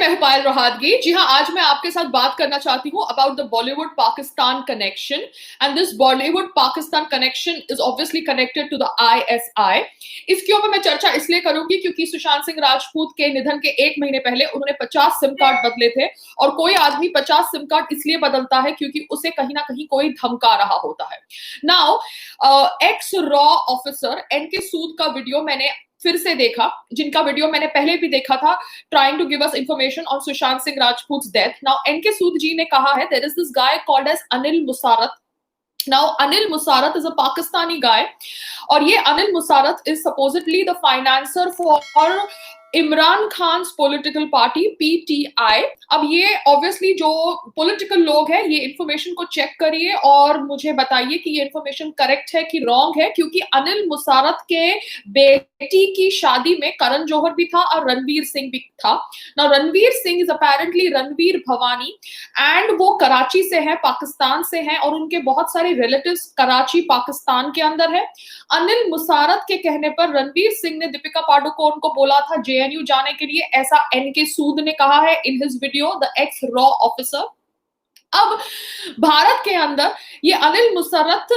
मैं हूं पायल रोहातगी। जी हाँ, आज मैं आपके साथ बात करना चाहती हूँ about the Bollywood Pakistan connection. And this Bollywood Pakistan connection is obviously connected to the ISI. इसके ऊपर मैं चर्चा इसलिए करूंगी क्योंकि सुशांत सिंह राजपूत के निधन के 1 महीने पहले उन्होंने 50 सिम कार्ड बदले थे। और कोई आदमी 50 सिम कार्ड इसलिए बदलता है क्योंकि उसे कहीं ना कहीं कोई धमका रहा होता है। नाउ एक्स रॉ ऑफिसर एनके सूद का वीडियो मैंने फिर से देखा, जिनका वीडियो मैंने पहले भी देखा था, trying to give us information on Sushant Singh Rajput's death. Now, NK Sood ji ने कहा है, there is this guy called as Anil Musarat. Now, Anil Musarat is a Pakistani guy, और ये Anil Musarat is supposedly the financer for Imran Khan political party PTI. अब ये obviously जो political लोग हैं, ये इंफॉर्मेशन को चेक करिए और मुझे बताइए कि ये इंफॉर्मेशन करेक्ट है कि रॉन्ग है, क्योंकि अनिल मुसारत के बेटी की शादी में करण जौहर भी था और रणवीर सिंह भी था। ना Ranveer Singh is apparently Ranveer Bhavani, and वो कराची से है, पाकिस्तान से हैं, और उनके बहुत सारे रिलेटिव्स कराची पाकिस्तान के अंदर है। अनिल मुसारत के कहने पर रणवीर सिंह ने दीपिका पादुकोण को बोला था जेएनयू जाने के लिए, ऐसा एनके सूद ने कहा है in his video the x रॉ ऑफिसर। अब भारत के अंदर ये अनिल मुसर्रत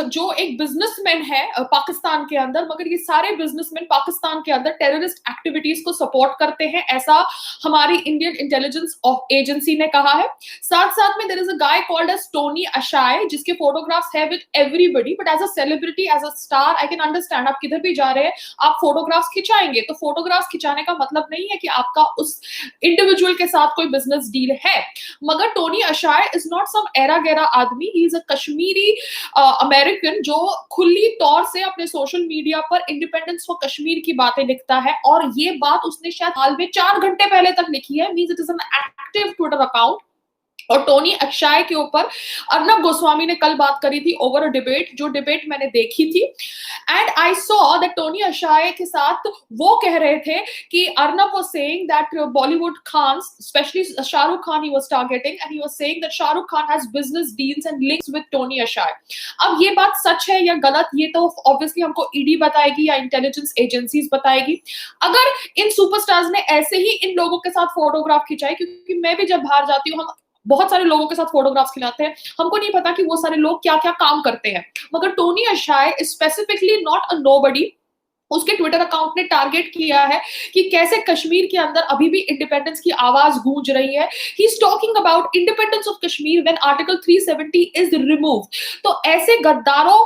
जो एक बिजनेसमैन है पाकिस्तान के अंदर, मगर ये सारे बिजनेसमैन पाकिस्तान के अंदर टेररिस्ट एक्टिविटीज को सपोर्ट करते हैं, ऐसा हमारी इंडियन इंटेलिजेंस एजेंसी ने कहा है। साथ साथ में there is a guy called as Tony Ashai, जिसके फोटोग्राफ्स है with everybody, but as a celebrity, as a star, I can understand आप किधर भी जा रहे हैं आप फोटोग्राफ्स खिंचाएंगे, तो फोटोग्राफ्स खिंचाने का मतलब नहीं है कि आपका उस इंडिविजुअल के साथ कोई बिजनेस डील है। मगर Tony Ashai is not some एरा गैरा आदमी, he is a Kashmiri American जो खुली तौर से अपने सोशल मीडिया पर इंडिपेंडेंस फॉर कश्मीर की बातें लिखता है, और ये बात उसने शायद हाल में 4 घंटे पहले तक लिखी है, means it is an active Twitter account. और टोनी अक्षय के ऊपर अर्नब गोस्वामी ने कल बात करी थी ओवर अ डिबेट, जो डिबेट मैंने देखी थी, and I saw that Tony Akshay के साथ वो कह रहे थे कि Arnab was saying that Bollywood Khans, specially Shahrukh Khan, he was targeting, and he was saying that Shahrukh Khan has business deals and links with Tony Akshay. अब ये बात सच है या गलत, ये तो ऑब्वियसली हमको ईडी बताएगी या इंटेलिजेंस एजेंसीज बताएगी। अगर इन सुपरस्टार्स ने ऐसे ही इन लोगों के साथ फोटोग्राफ खिंचाए, क्योंकि मैं भी जब बाहर जाती हूँ, हम बहुत सारे लोगों के साथ फोटोग्राफ्स खिलाते हैं, हमको नहीं पता कि वो सारे लोग क्या क्या काम करते हैं, मगर Tony Akshay is specifically not a nobody. उसके ट्विटर अकाउंट ने टारगेट किया है कि कैसे कश्मीर के अंदर अभी भी इंडिपेंडेंस की आवाज गूंज रही है। He is talking about independence of Kashmir when article 370 is removed. तो ऐसे गद्दारों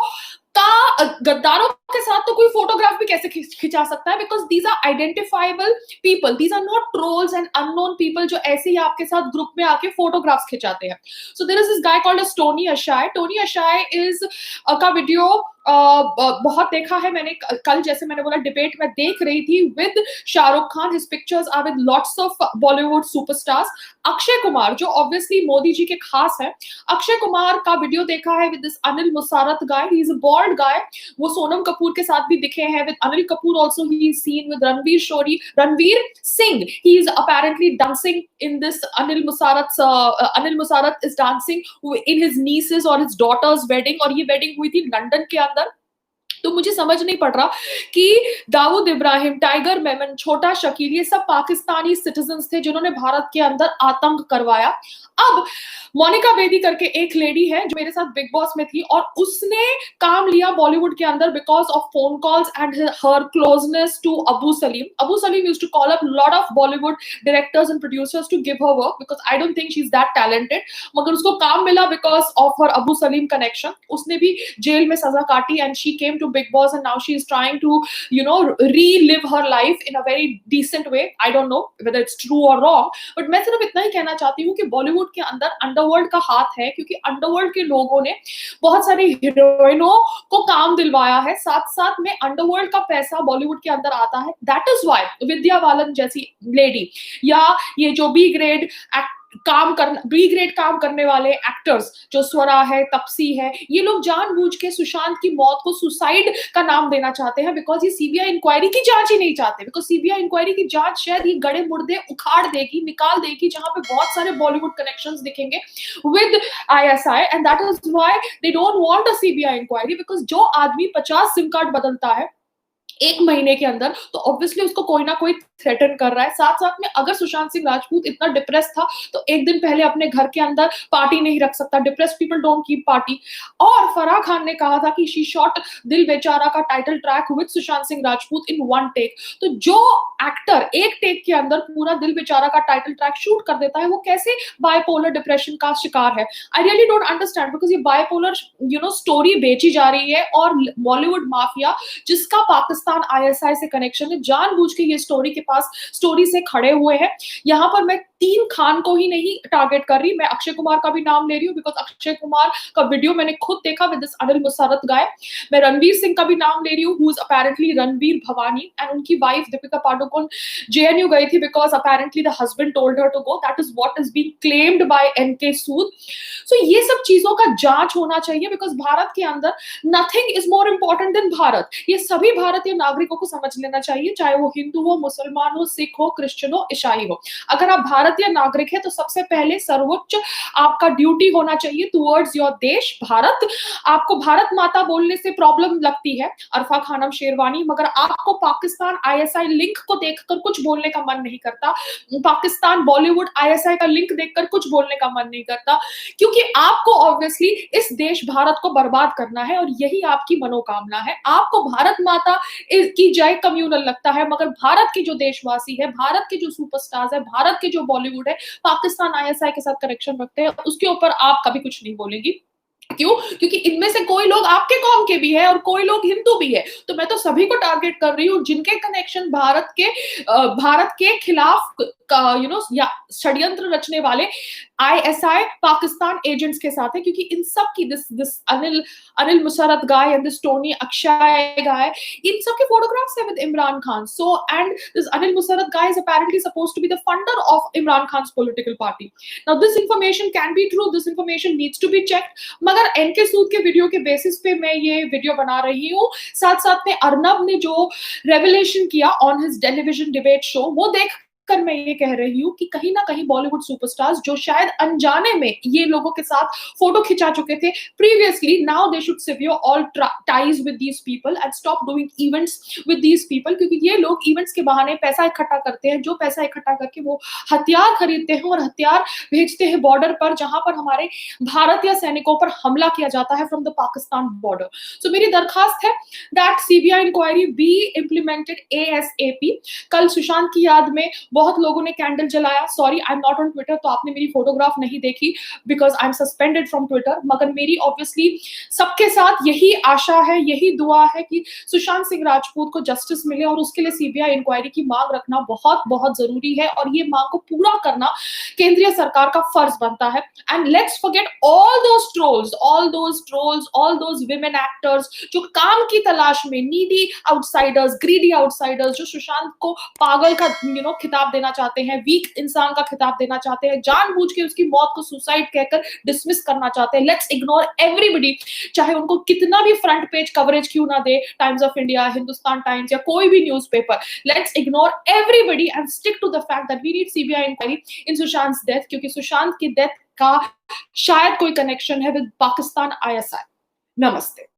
के साथ तो कोई फोटोग्राफ भी कैसे खिंचा सकता है, because these are identifiable people, these are not trolls and unknown people जो ऐसे ही आपके साथ ग्रुप में आके फोटोग्राफ्स खिंचाते हैं। So there is this guy called as Tony Akshay. Tony Akshay is का वीडियो बहुत देखा है मैंने, कल जैसे मैंने बोला डिबेट में देख रही थी with Shahrukh Khan, his pictures are with lots of Bollywood superstars. Akshay Kumar जो ऑब्वियसली मोदी जी के खास है, अक्षय कुमार का वीडियो देखा है with this Anil Musarrat guy, he is a bold guy, वो सोनम कपूर के साथ भी दिखे हैं, with Anil Kapoor also he is seen with Ranveer Singh, he is apparently dancing in this Anil Musarrat is dancing in his nieces और हिज डॉटर्स वेडिंग, और ये वेडिंग हुई थी लंदन के अंदर। तो मुझे समझ नहीं पड़ रहा कि दाऊद इब्राहिम, टाइगर मेमन, छोटा शकील, ये सब पाकिस्तानी सिटीजन्स थे जिन्होंने भारत के अंदर आतंक करवाया। अब मोनिका बेदी करके एक लेडी है जो मेरे साथ बिग बॉस में थी, और उसने काम लिया बॉलीवुड के अंदर because of phone calls and her closeness to Abu Salim. Abu Salim used to call up lot of Bollywood directors and producers to give her work, because I don't think she is that talented, मगर उसको काम मिला because of her Abu Salim connection. उसने भी जेल में सजा काटी and she came to Big Boss, and now she is trying to, relive her life in a very decent way. I don't know whether it's true or wrong, but मैं सिर्फ इतना ही कहना चाहती हूँ कि बॉलीवुड के अंदर अंडरवर्ल्ड का हाथ है, क्योंकि अंडरवर्ल्ड के लोगों ने बहुत सारी हीरोइनों को काम दिलवाया है, साथ साथ में अंडरवर्ल्ड का पैसा बॉलीवुड के अंदर आता है। That is why Vidya Balan जैसी लेडी, या ये जो बी ग्रेड काम करने वाले एक्टर्स जो स्वरा है, तपसी है, ये लोग जानबूझ के सुशांत की मौत को सुसाइड का नाम देना चाहते हैं, बिकॉज ये सीबीआई इंक्वायरी की जांच ही नहीं चाहते, बिकॉज सीबीआई इंक्वायरी की जांच शायद ये गड़े मुर्दे उखाड़ देगी, निकाल देगी, जहां पे बहुत सारे बॉलीवुड कनेक्शंस दिखेंगे with ISI, and that is why they don't want a CBI inquiry, because जो आदमी 50 सिम कार्ड बदलता है 1 महीने के अंदर, तो ऑब्वियसली उसको कोई ना कोई थ्रेटन कर रहा है। साथ-साथ में अगर सुशांत सिंह राजपूत इतना डिप्रेस्ड था, तो 1 दिन पहले अपने घर के अंदर पार्टी नहीं रख सकता। Depressed people don't keep party. और फराह खान ने कहा था कि शी शॉट दिल बेचारा का title track with Sushant Singh Rajput in 1 take. तो जो एक्टर 1 टेक के अंदर पूरा दिल बेचारा का टाइटल ट्रैक शूट कर देता है, वो कैसे बाइपोलर डिप्रेशन का शिकार है? I really don't understand, because ये बाइपोलर स्टोरी बेची जा रही है, और बॉलीवुड माफिया जिसका पाकिस्तान आईएसआई से कनेक्शन है, जानबूझ के ये स्टोरी से खड़े हुए हैं। यहाँ पर मैं 3 खान को ही नहीं टारगेट कर रही, मैं अक्षय कुमार का भी नाम ले रही हूँ, बिकॉज अक्षय कुमार का वीडियो मैंने खुद देखा with this Anil Musarrat guy. मैं रणवीर सिंह का भी नाम ले रही हूँ, who is apparently Ranveer Bhavani, and उनकी वाइफ दीपिका पादुकोण जेएनयू गई थी because apparently the husband told her to go. That is what is being claimed by NK Sood. So ये सब चीजों का जांच होना चाहिए, बिकॉज भारत के अंदर nothing is more important than Bharat. ये सभी भारतीय नागरिकों को समझ लेना चाहिए, चाहे वो हिंदू हो, मुसलमान हो, सिख हो, क्रिश्चियन हो, ईसाई हो। अगर आप भारतीय नागरिक है तो सबसे पहले सर्वोच्च आपका ड्यूटी होना चाहिए टुवर्ड्स योर देश भारत। आपको भारत माता बोलने से प्रॉब्लम लगती है अरफा खानम शेरवानी, मगर आपको पाकिस्तान आईएसआई लिंक को देखकर कुछ बोलने का मन नहीं करता। पाकिस्तान बॉलीवुड आईएसआई का लिंक देखकर कुछ बोलने का मन नहीं करता, क्योंकि आपको ऑब्वियसली इस देश भारत को बर्बाद करना है, और यही आपकी मनोकामना है। आपको भारत माता की जय कम्युनल लगता है, मगर भारत के जो देशवासी है, भारत के जो सुपरस्टार्स है, भारत के जो बॉलीवुड है, पाकिस्तान आईएसआई के साथ कनेक्शन रखते हैं, उसके ऊपर आप कभी कुछ नहीं बोलेंगी। क्यों? क्योंकि इनमें से कोई लोग आपके कौम के भी है और कोई लोग हिंदू भी है। तो मैं तो सभी को टारगेट कर रही हूँ जिनके कनेक्शन भारत के खिलाफ या षड्यंत्र रचने वाले आईएसआई पाकिस्तान एजेंट्स के साथ है, क्योंकि इन सब की this Anil Musarrat guy and this Tony Akshay guy, इन सब के फोटोग्राफ्स है with Imran Khan. So and this Anil Musarrat guy is apparently supposed to be the funder of Imran Khan's political party. Now this information can be true, this information needs to be checked, मगर N K सूद के video के basis पे मैं ये video बना रही हूँ। साथ साथ में अर्नब ने जो रेवलेशन किया on his television debate show, वो देख कर मैं ये कह रही हूँ कि कहीं ना कहीं बॉलीवुड सुपरस्टार्स जो शायद अनजाने में ये लोगों के साथ फोटो खिंचा चुके थे previously, now they should sever all ties with these people and stop doing events with these people, क्योंकि ये लोग इवेंट्स के बहाने पैसा इकट्ठा करते हैं, जो पैसा इकट्ठा करके वो हथियार खरीदते हैं और हथियार भेजते हैं बॉर्डर पर, जहां पर हमारे भारतीय सैनिकों पर हमला किया जाता है from the Pakistan border. So मेरी दरखास्त है that CBI inquiry be implemented ASAP. कल सुशांत की याद में बहुत लोगों ने कैंडल जलाया। Sorry, I am not on Twitter, तो आपने मेरी फोटोग्राफ नहीं देखी because I am suspended from Twitter, मगर मेरी ऑब्वियसली सबके साथ यही आशा है, यही दुआ है कि सुशांत सिंह राजपूत को जस्टिस मिले, और उसके लिए सीबीआई इंक्वायरी की मांग रखना बहुत बहुत जरूरी है, और ये मांग को पूरा करना केंद्रीय सरकार का फर्ज बनता है। And let's forget all those trolls, all those women actors जो काम की तलाश में, नीडी आउटसाइडर्स, ग्रीडी आउटसाइडर्स, जो सुशांत को पागल का खिताब देना चाहते हैं, वीक इंसान का खिताब देना चाहते हैं, जानबूझ के उसकी मौत को सुसाइड कहकर डिसमिस करना चाहते हैं। लेट्स इग्नोर एवरीबॉडी, चाहे उनको कितना भी फ्रंट पेज कवरेज क्यों ना the Times of India, Hindustan Times या कोई भी newspaper. Let's ignore everybody and stick to the fact that we need CBI inquiry in Sushant death, क्योंकि सुशांत की डेथ का शायद कोई कनेक्शन है विद पाकिस्तान आईएसआई। नमस्ते।